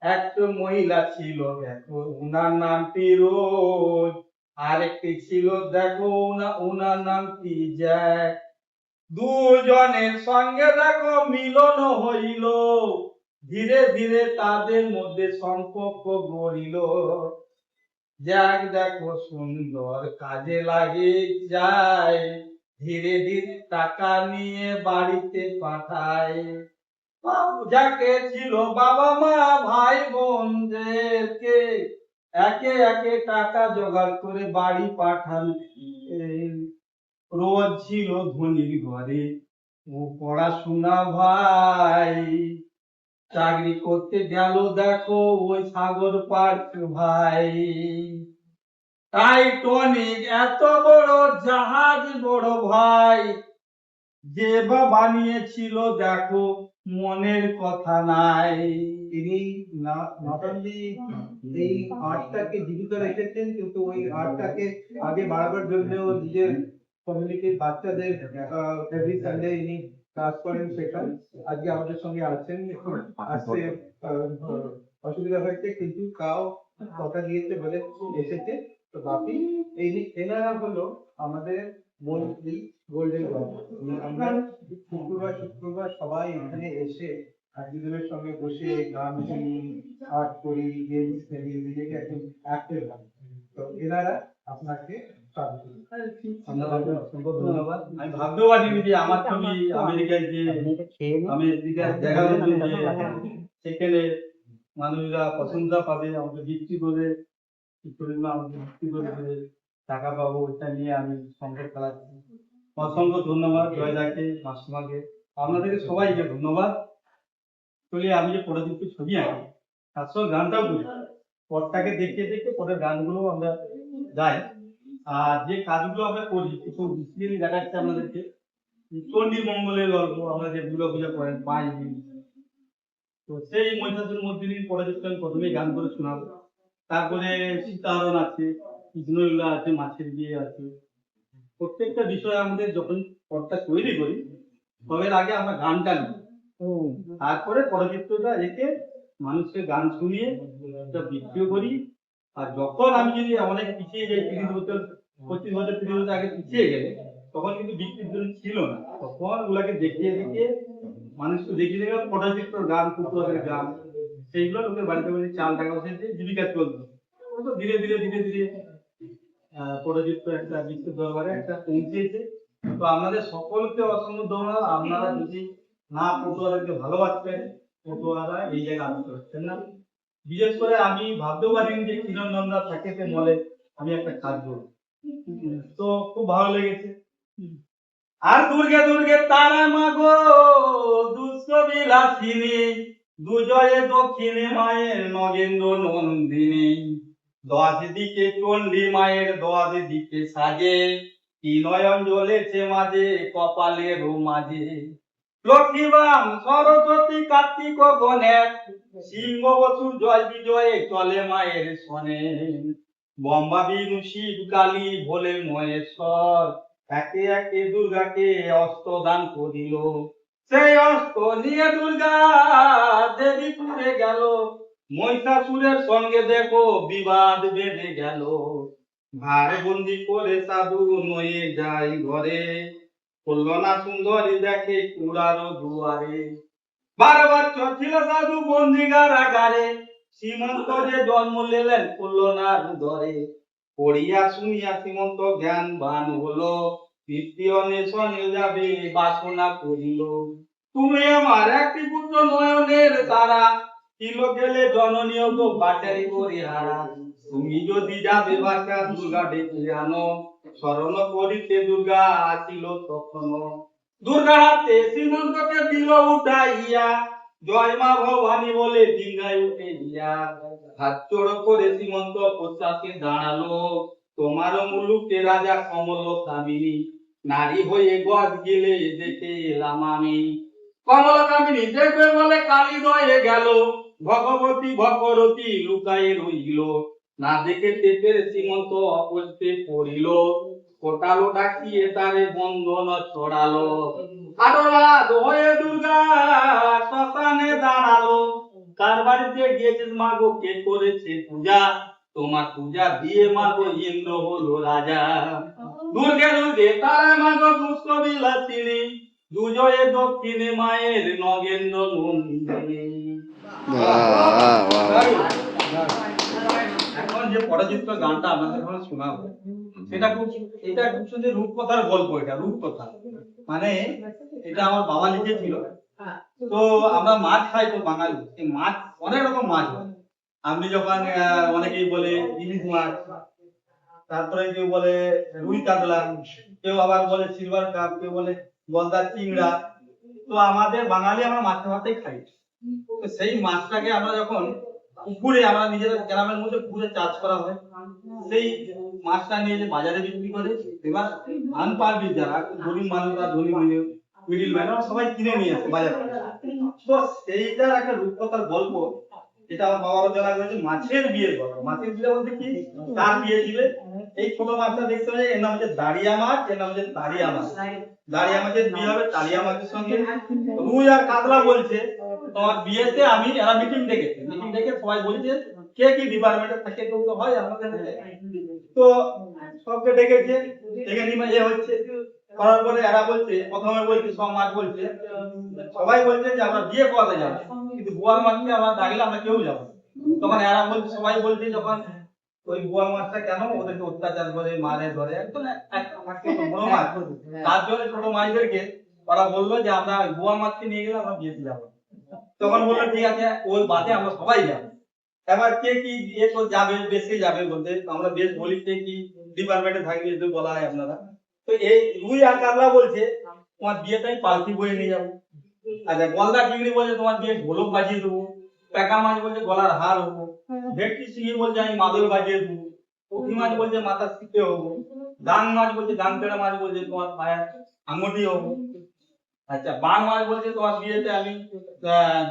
একটা মহিলা ছিল দেখো উনার নামটি রোজ, আরেকটি ছিল দেখো উনার নামটি জ্যাক। দুজনের সঙ্গে দেখো মিলন হইল, ধীরে ধীরে তাদের মধ্যে সম্পর্ক গড়িল। জ্যাক দেখো সুন্দর কাজে লাগে যায়, ধীরে ধীরে টাকা নিয়ে বাড়িতে পাঠায়। যাকে ছিল বাবা মা ভাই বোনদেরকে একে একে টাকা জোগাড় করে বাড়ি পাঠান। রোজ ছিল ধনীর ঘরে, ও পড়াশোনা ভাই, চাকরি করতে গেল দেখো ওই সাগর পার ভাই। টাইটানিক এত বড় জাহাজ বড় ভাই, যে বা বানিয়েছিল দেখো মনের কথা নাই। তিনি নট অনলি এই আর্টটাকে জীবিত রেখেছেন, কিন্তু ওই আর্টটাকে আগে বাড়াবার জন্য নিজের কমিউনিটির বাচ্চাদের এভরি সানডে ইনি ক্লাস করেন, শেখান। আজকে আমাদের সঙ্গে আছেন, আসতে অসুবিধা হয়েছে কিন্তু তাও কথা দিয়েছে বলে এসেছে। তো বাকি এই এনারা হলো আমাদের মন্ত্রী গোল্ডেন বাবু। আমরা শুক্রবার সবাই এখানে এসে আত্মীয়দের সঙ্গে বসে গান শুনি, আর্ট করি, গেমস খেলি, নিজেকে একদম অ্যাক্টিভ রাখি। তো এনারা আপনাকে স্বাগত। আমি ভাবতেও পারিনি যে আমার ছবি আমেরিকায় যে আমেরিকায় দেখানোর জন্য সেখানে মানুষরা প্রশংসা পাবে, আমাকে বিক্রি করে আমাকে বিক্রি করে টাকা পাবো, ওইটা নিয়ে আমি সংসার চালাচ্ছি। অসংখ্য ধন্যবাদ জয়দাকে, মাসিমাকে, আপনাদেরকে সবাইকে ধন্যবাদ। আসলে আমি যে পরযুক্ত ছবি আঁকি তার সঙ্গে গানটাও করি, পরটাকে দেখে দেখে পরের গানগুলো আমরা যাই। আর যে কাজগুলো আমরা করি কিছু বেসিক্যালি দেখাচ্ছে আমাদেরকে চণ্ডী মঙ্গলের গল্প, আমরা যে দুর্গা পূজা করেন 5 দিন, তো সেই মহিষাসুর মর্দিনীর পরযুক্ত আমি প্রথমেই গান করে শোনাবো। তারপরে সীতাহরণ আছে, কৃষ্ণলীলা আছে, মাছের বিয়ে আছে। প্রত্যেকটা বিষয় আমাদের যখন পরটা তৈরি করি তবে আগে আমরা গানটা নিই, তারপরে পরচিত্রটা রেখে মানুষকে গান শুনিয়ে বিক্রিও করি। আর যখন আমি যদি অনেক পিছিয়ে যাই, 30 বছর 25 বছর 30 বছর আগে পিছিয়ে গেলে, তখন কিন্তু বিক্রির জন্য ছিল না, তখন ওগুলাকে দেখিয়ে দেখিয়ে মানুষকে দেখিয়ে দেখে পটচিত্র গান, কুকুরের গান, সেইগুলো লোকের বাড়িতে বাড়িতে চাল টাকা বসে জীবিকা চলতো। তো ধীরে ধীরে ধীরে ধীরে পটচিত্র একটা বিশ্ব দরবারে একটা পৌঁছেছে। তো আপনাদের সকলকে অসংখ্য ধন্যবাদ। আপনারা যদি না পটুয়াদেরকে ভালোবাসতেন, পটুয়ারা এই জায়গায় আসতে পারছেন না। বিশেষ করে আমি ভাবতেও পারিনি যে কিরণ নন্দা থাকে মলে আমি একটা কাজ করব, তো খুব ভালো লেগেছে। আর দুর্গে দুর্গে তারা মাগো দুষ্ট বিলাসিনী, দুজয়ে দক্ষিণে মায়ের নগেন্দ্র নন্দিনী, 10 দিকে চণ্ডী মায়ের 10 দিকে সাজে, কি নয়ন জ্বলেছে মাঝে কপালের মাঝে। লক্ষ্মীবাম সরস্বতী কার্তিক গণেশ, সিংহ বসু জয় বিজয়ে চলে মায়ের সনে, বম্বা বিষ্ণু শিব কালী ভোলে মহেশ্বর, একে একে দুর্গাকে অস্ত্র দান করিল। সেই অস্ত্র নিয়ে দুর্গা দেবী পুরে গেল, মহিষাসুরের সঙ্গে দেখো বিবাদ বেঁধে গেল। ভার বন্দি করে সাধু নয়ে যায় ঘরে, করলো না সুন্দরী দেখে কুড়ার দুয়ারে। 12 বছর ছিল সাধু বন্দি কারাগারে, সীমন্ত যে জন্ম নিলেন করলো না ধরে। পড়িয়া শুনিয়া সীমন্ত জ্ঞানবান হলো, তৃতীয় নেশনে যাবে বাসনা করিল। তুমি আমার একটি পুত্র নয়নের তারা, ছিল গেলে জননীয় গো বাটারি করে হারা। তুমি যদি যাবে বাঁচা দুর্গা ডেকে আনো, স্মরণ করিতে দুর্গা আসিল তখনও। দুর্গা হাতে সীমন্তকে দিল উঠাইয়া, জয় মা ভবানী বলে ডিঙ্গায় উঠে দিয়া। হাত জোড় করে সীমন্ত প্রত্যাশে দাঁড়ালো, তোমারও মুলুকে রাজা কমল কামিনী, নারী হয়ে গজ গেলে দেখে এলাম আমি। কমল কামিনী দেখবে বলে কালী দয়ে গেল, ভগবতী ভগরতী লুকায়ে রইল। না দেখে পেটের সীমন্ত অপস্তে পড়িল, কোটালো ডাকিয়ে তারে বন্ধন ছড়ালো। আটরাত হয়ে দুর্গা শ্মশানে দাঁড়ালো, কার বাড়িতে গিয়েছিস মা গো, কে করেছে পূজা, তোমার পূজা দিয়ে মা গো ইন্দ্র হলো রাজা। দুর্গে দুর্গে তারা মা গো পুষ্প বিলাসিনী, দুজয়ে দক্ষিণে মায়ের নগেন্দ্র নন্দিনী। এখন যে পরচিত্র গানটা আপনাদের এখন শোনাবো, সেটা খুব, এটা খুব সুন্দর রূপকথার গল্প। এটা রূপকথা, মানে এটা আমার বাবা লিখেছিল। তো আমরা মাছ খাই তো বাঙালি, এই মাছ অনেক রকম মাছ হয়। আপনি যখন অনেকেই বলে ইলিশ মাছ, তারপরে কেউ বলে রুই কাতলা, কেউ আবার বলে সিলভার কাপ, কেউ বলে গলদা চিংড়া। তো আমাদের বাঙালি আমরা মাছের ভাতেই খাই। তো সেই মাছটাকে আমরা যখন পুকুরে, আমরা নিজেদের গ্রামের মধ্যে পুকুরে চাষ করা হয়, সেই মাছটা নিয়ে যে বাজারে বিক্রি করে, এবার আনপার্টি যারা গরিব মানুষরা, ধনী মিডিল ম্যান, সবাই কিনে নিয়ে আসে বাজার থেকে। তো সেইটার একটা রূপকথার গল্প, এটা আমার বাবার জানা হয়েছে মাছের বিয়ের গল্প। মাছের বিয়ে বলতে কি, কার বিয়ে দিলে এই ছোট মাছটা দেখতে হবে, এর নাম হচ্ছে দাঁড়িয়া মাছ, এর নাম হচ্ছে তারিয়া মাছ। দাঁড়িয়া মাছের বিয়ে হবে তারিয়া মাছের সঙ্গে। রুই আর কাতলা বলছে তোমার বিয়েতে আমি, এরা মিটিং ডেকেছে, মিটিং ডেকে সবাই বলছে কে কি ডিপার্টমেন্টে থাকে, তো হয় আমাদের। তো সবকে ডেকেছে, ডেকে নিয়ে এ হচ্ছে করার পরে এরা বলছে, প্রথমে বলছে সব মাছ বলছে, সবাই বলছে যে আমরা বিয়ে করাতে যাবো, কিন্তু বোয়াল মাছকে আমরা ডাকলে আমরা কেউ যাবো। তখন এরা বলছে, সবাই বলছে যখন ওই বোয়াল মাছটা কেন ওদেরকে অত্যাচার করে মারে ধরে, একদম বড় মাছ, তার জন্য ছোট মাছদেরকে ওরা বললো যে আমরা বোয়াল মাছকে নিয়ে গেলে আমরা বিয়েতে যাবো। তখন বললো ঠিক আছে, ওই বাদে আমরা সবাই যাবো। এবার কে কি বিয়ে তো যাবে, বেশি যাবে বলতে আমরা বেশ বলি, কে কি ডিপার্টমেন্টে থাকবে একটু বলা হয় আপনারা। তো এই রুই আর কাতলা বলছে তোমার বিয়েতে আমি পালকি বয়ে নিয়ে যাবো। আচ্ছা, গলদা চিংড়ি বলছে তোমার বিয়ে ঢোলক বাজিয়ে দেবো। পেকা মাছ বলছে গলার হার হবো। ভেটকি শিঙি বলছে আমি মাদল বাজিয়ে দেবো। পুঁটি মাছ বলছে মাথা শিখতে হবো। গাং মাছ বলছে, গাং পেড়া মাছ বলছে তোমার পায়ের আঙুটি হবো। আচ্ছা, বাং মাছ বলছে তোমার বিয়েতে আমি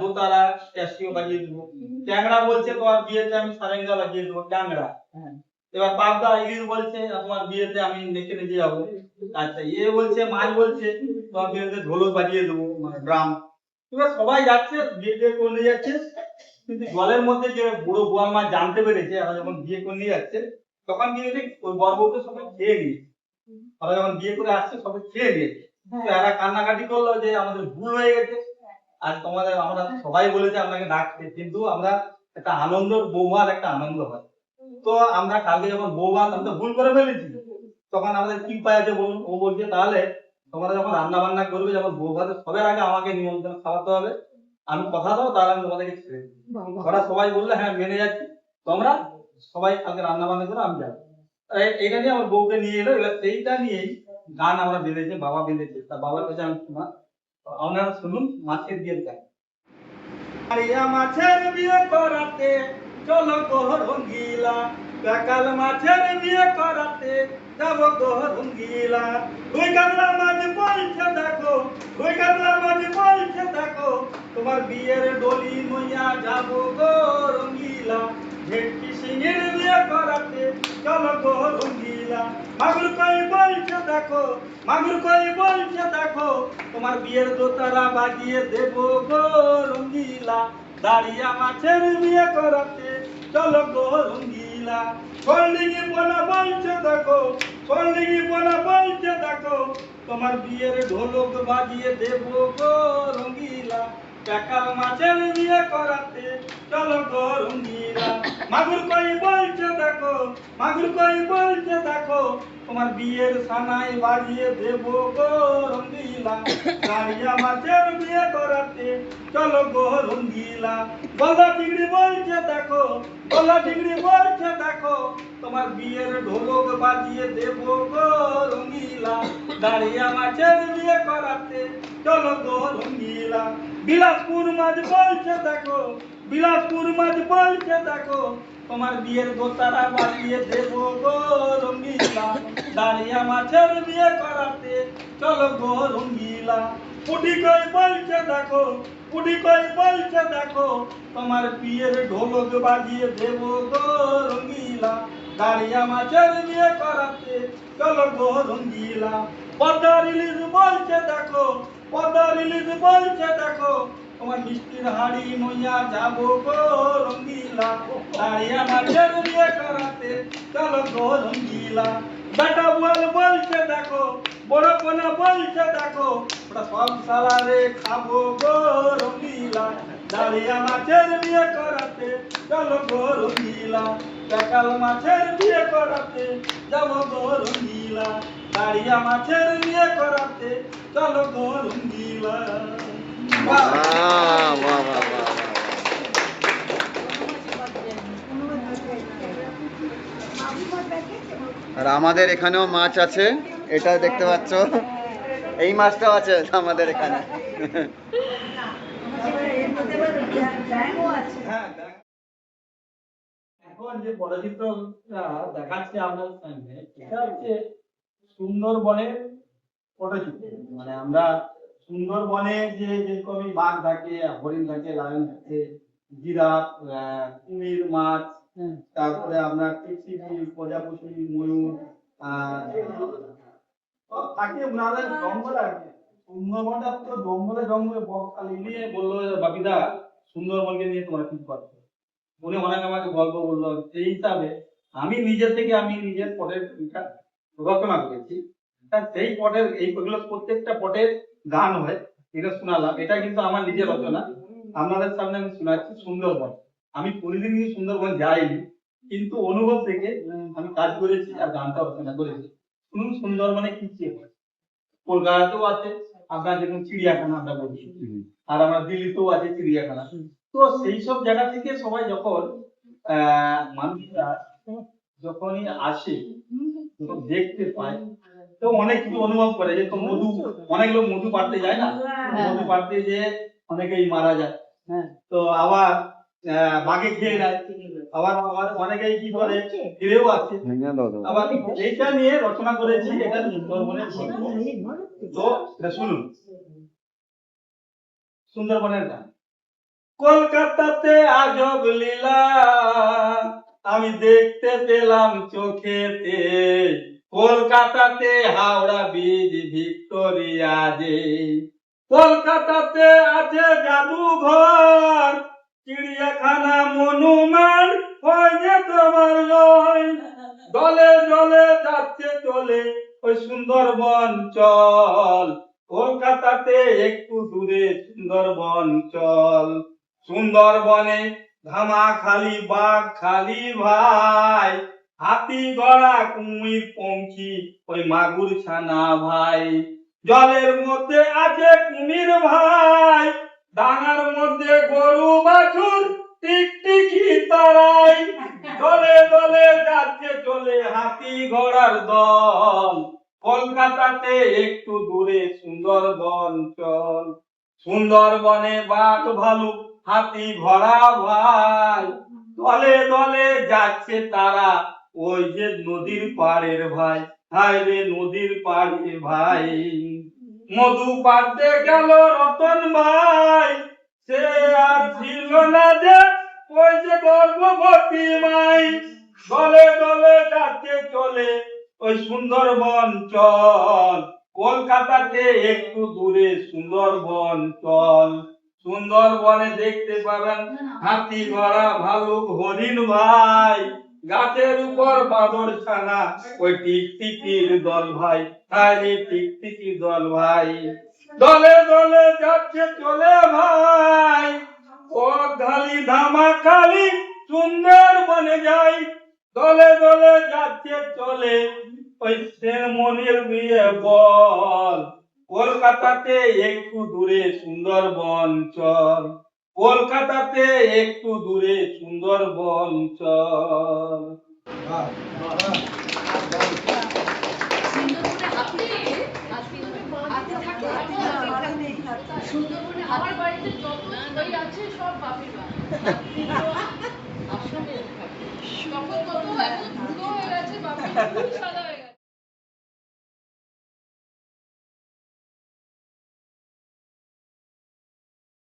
দোতারা ক্যাসিও বাজিয়ে দেবো। ট্যাংরা বলছে তোমার বিয়েতে আমি সারেঙ্গা বাজিয়ে দেবো, ট্যাংরা। এবার পাবদা ইলিশ বলছে তোমার বিয়েতে আমি নেচে নেচে যাবো। আচ্ছা, এ বলছে মাছ বলছে তোমার বিয়েতে ঢোলক বাজিয়ে দেবো, মানে ড্রাম। এবার সবাই যাচ্ছে, বিয়ে করে নিয়ে যাচ্ছে, কিন্তু জলের মধ্যে যে বুড়ো বোয়াল মাছ জানতে পেরেছে এরা যখন বিয়ে করে নিয়ে যাচ্ছে, তখন কি হয়েছে, ওই বরবউকে সবাই খেয়ে নিয়েছে। ওরা যখন বিয়ে করে আসছে সবাই খেয়ে নিয়েছে। তো এরা কান্নাকাটি করলো যে আমাদের ভুল হয়ে গেছে, আর তোমাদের আমরা সবাই বলেছে আপনাকে ডাকতে, কিন্তু আমরা একটা আনন্দ, বৌভাত একটা আনন্দ হয়। তো আমরা কালকে যখন বৌভাত আমরা ভুল করে ফেলেছি, তখন আমাদের কি উপায় আছে বলুন। ও বলছে তাহলে তোমরা যখন রান্না বান্না করবে, যখন বৌভাতের সবার আগে আমাকে নিমন্ত্রণ খাওয়াতে হবে, আমি কথা দাও তাহলে আমি তোমাদেরকে ছেড়ে দেবো। ওরা সবাই বললে হ্যাঁ মেনে যাচ্ছি, তোমরা সবাই কালকে রান্না বান্না করে আমি যাবো। এটা নিয়ে আমার বউকে নিয়ে এলো, এবার সেইটা নিয়েই গান আমরা বেঁধেছি, বাবা বেঁধেছে, তার বাবার কাছে আমি শোনা, আপনারা শুনুন মাছের বিয়ের গান। আরিয়া মাছের বিয়ে করাতে চলো গো রঙ্গিলা, বেকাল মাছের বিয়ে করাতে যাব গো রঙ্গিলা। ওই কাতলা মাছ বলছে দেখো, ওই কাতলা মাছ বলছে দেখো, তোমার বিয়ের ডলি নইয়া যাব গো রঙ্গিলা। ভেটকি সিংহের বিয়ে করাতে চলো গো রঙ্গিলা। মাগুর কই বলছে দেখো, মাগুর কই বলছে দেখো, তোমার বিয়ের দোতারা বাজিয়ে দেব গো রঙ্গিলা। দাঁড়িয়া মাছের বিয়ে করাতে চলো গো রঙ্গিলা। সোলডিঙি পোনা বলছে দেখো, সোলডিঙি পোনা বলছে দেখো, তোমার বিয়ের ঢোলক বাজিয়ে দেব গো রঙ্গিলা। বেকাল মাছের বিয়ে করাতে চলো গো রঙ্গিলা। মাগুর কই বলছে দেখো, মাগুর কই বলছে দেখো, তোমার বিয়ের সানাই বাজিয়ে দেব গো রঙ্গিলা। দাঁড়িয়া মাছের বিয়ে করাতে চলো গো রঙ্গিলা। গলদা চিংড়ি বলছে দেখো, গলদা চিংড়ি বলছে দেখো, তোমার বিয়ের ঢোলক বাজিয়ে দেব গো রঙ্গিলা। দাঁড়িয়া মাছের বিয়ে করাতে চলো গো রঙ্গিলা। বিলাসপুর মাছ বলছে দেখো, বিলাসপুর মাছ বলছে দেখো, তোমার বিয়ের দোতারা বাজিয়ে দেব গো রঙ্গিলা। দাঁড়িয়া মাছের বিয়ে করাতে চলো গো রঙ্গিলা। পুটি কই বলছে দেখো, পুটি কই বলছে দেখো, তোমার বিয়ের ঢোলক বাজিয়ে দেব গো রঙ্গিলা। দাঁড়িয়া মাছের বিয়ে করাতে চলো গো রঙ্গিলা। পদ্মার ইলিশ বলছে দেখো, পদ্মার ইলিশ বলছে দেখো, তোমার মিষ্টির হাড়ি নইয়া যাবো গো রঙ্গিলা, দাঁড়িয়ে মাছের বিয়ে করাতে চলো গো রঙ্গিলা। বেটা বলছে দেখো, বড় কোনা বলছে দেখো, ওটা সব সালারে খাবো গো রঙ্গিলা, দাঁড়িয়ে মাছের বিয়ে করাতে চলো গো রঙ্গিলা। বেকাল মাছের বিয়ে করাতে যাবো গো রঙ্গিলা, দাঁড়িয়ে মাছের বিয়ে করাতে চলো গো রঙ্গিলা। বাহ বাহ বাহ বাহ বাহ। আর আমাদের এখানেও মাছ আছে, এটা দেখতে পাচ্ছ, এই মাছটাও আছে আমাদের এখানে। হ্যাঁ, এখন যে পটচিত্রটা দেখাচ্ছে আপনার সামনে, এটা হচ্ছে সুন্দরবনের পটচিত্র। মানে আমরা সুন্দরবনে যে যেরকমই বাঘ থাকে, হরিণ থাকে, লায়ন থাকে, জিরাফ, কুমির, মাছ, তারপরে আপনার টিকটিকি, প্রজাপতি, ময়ূর, সব থাকে ওনাদের জঙ্গলে আর কি। সুন্দরবনটা পুরো জঙ্গলে জঙ্গলে বকখালি নিয়ে বললো বাপিদা সুন্দরবনকে নিয়ে তোমরা কি করছো। উনি অনেক আমাকে গল্প বললো, সেই হিসাবে আমি নিজের পটের রচনা করেছি। সেই পটের এইগুলো প্রত্যেকটা পটের গান হয়, এটা শোনালাম। এটা কিন্তু আমার নিজের রচনা, আপনাদের সামনে আমি শোনাচ্ছি। সুন্দরবন, আমি কোনোদিন সুন্দরবন যাইনি, কিন্তু অনুভব থেকে আমি কাজ করেছি আর গানটা রচনা করেছি। শুনুন সুন্দরবনে কি কি হয়। কলকাতাতেও আছে আপনার যেরকম চিড়িয়াখানা আমরা বলছি, আর আমরা দিল্লিতেও আছে চিড়িয়াখানা। তো সেই সব জায়গা থেকে সবাই যখন মানুষরা যখনই আসে, যখন দেখতে পায়, তো অনেক কিছু অনুভব করে। যেরকম মধু, অনেক লোক মধু পাড়তে যায় না, মধু পাড়তে যেয়ে অনেকেই মারা যায়। তো আবার বাঘে খেয়ে নেয়, আবার অনেকেই কি করে ফিরেও আসে। আবার এইটা নিয়ে রচনা করেছি, এটা সুন্দরবনের গল্প। তো এটা শুনুন, সুন্দরবনের গান। কলকাতাতে আজব লীলা আমি দেখতে পেলাম চোখেতে, কলকাতাতে হাওড়া ব্রিজ, ভিক্টোরিয়া যে, কলকাতাতে আছে জাদুঘর, চিড়িয়াখানা, মনুমেন্ট, হয় যে তোমার লয়। দলে দলে যাচ্ছে চলে ওই সুন্দরবন চল, কলকাতাতে একটু দূরে সুন্দরবন চল। সুন্দরবনে ধামা খালি, বাঘ খালি ভাই, হাতি, গড়া, কুমির, পঙ্খী, ওই মাগুর ছানা ভাই। জলের মধ্যে আছে কুমির ভাই, ডাঙার মধ্যে গরু বাছুর, টিকটিকি তারাই। দলে দলে যাচ্ছে চলে হাতি ঘোড়ার দল, কলকাতাতে একটু দূরে সুন্দরবন চল। সুন্দরবনে বাঘ, ভালুক, হাতি, ঘোড়া ভাই, দলে দলে যাচ্ছে তারা ওই যে নদীর পাড়ের ভাই। হায় রে নদীর পাড়ে ভাই, মধু পাড়তে গেল রতন ভাই, সে আর ছিল না যে ওই যে গর্ভবতী মাই। দলে দলে যাচ্ছে চলে ওই সুন্দরবন চল, কলকাতাতে একটু দূরে সুন্দরবন চল। সুন্দরবনে দেখতে পাবেন হাতি, ঘোড়া, ভালুক, হরিণ ভাই, গাছের উপর বাদর ছানা, ওই টিকটিকির দল ভাই। আরে টিকটিকি দল ভাই, দলে দলে যাচ্ছে চলে ভাই, ও খালি ধামা খালি সুন্দরবনে যাই। দলে দলে যাচ্ছে চলে ওই মনের বিয়ে বল, কলকাতাতে একটু দূরে সুন্দরবন চল, কলকাতাতে একটু দূরে সুন্দরবন চল। সুন্দরবনে আমার বাড়িতে যত বই আছে সব বাপের বাড়ি। আসামে থাকে। তখন কত এখন বুড়ো হয়ে গেছে, বাপের খুব সাদা